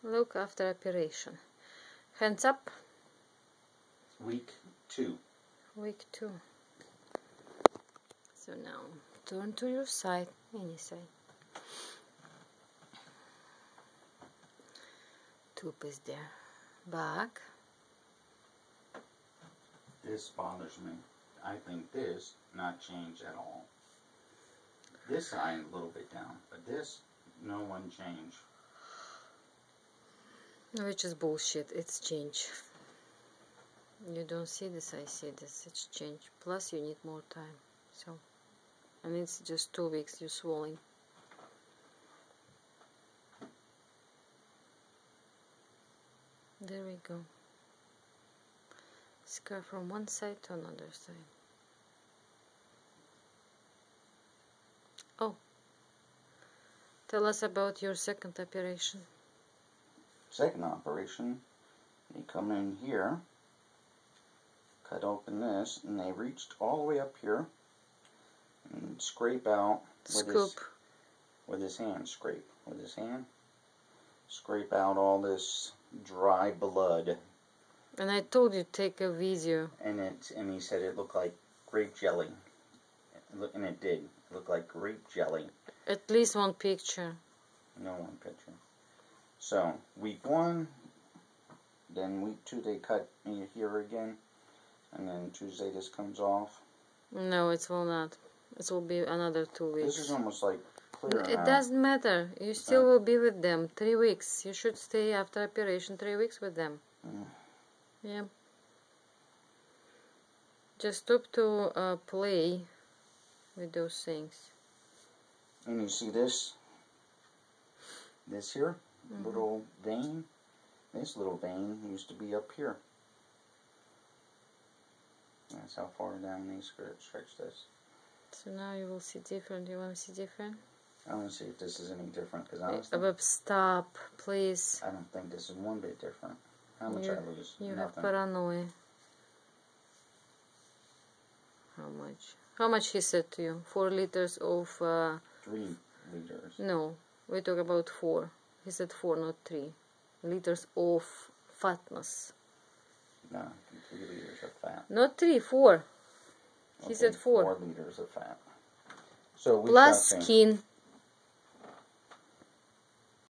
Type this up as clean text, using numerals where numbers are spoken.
look after operation. Hands up. Week 2. Week 2. So now turn to your side, any side. Tube is there. Back. This bothers me. I think this not change at all. This side a little bit down, but this no one change. Which is bullshit. It's change. You don't see this, I see this. It's change. Plus you need more time. So, and it's just 2 weeks you're swelling. There we go. Scar from one side to another side. Oh, tell us about your second operation. Second operation, they come in here, cut open this, and they reached all the way up here and scrape out with his hand. Scrape with his hand. Scrape out all this dry blood. And I told you take a video. And he said it looked like grape jelly. And it did. It looked like grape jelly. At least one picture. No one picture. So, week 1, then week 2 they cut me here again, and then Tuesday this comes off. No, it will not. It will be another 2 weeks. This is almost like clear It now. doesn't matter. You still will be with them 3 weeks. You should stay after operation 3 weeks with them. Yeah. Just stop to play with those things. And you see this? This here? Little vein? This little vein used to be up here. That's how far down they stretch this. So now you will see different. You want to see different? I want to see if this is any different, because honestly, stop, please. I don't think this is one bit different. How much I lose? You Nothing. have paranoia. How much? How much he said to you? 4 liters of... 3 liters. No, we talk about 4. He said 4, not 3. Liters of fatness. No, 3 liters of fat. Not 3, 4. Okay, He said 4. 4 liters of fat. So we Plus skin.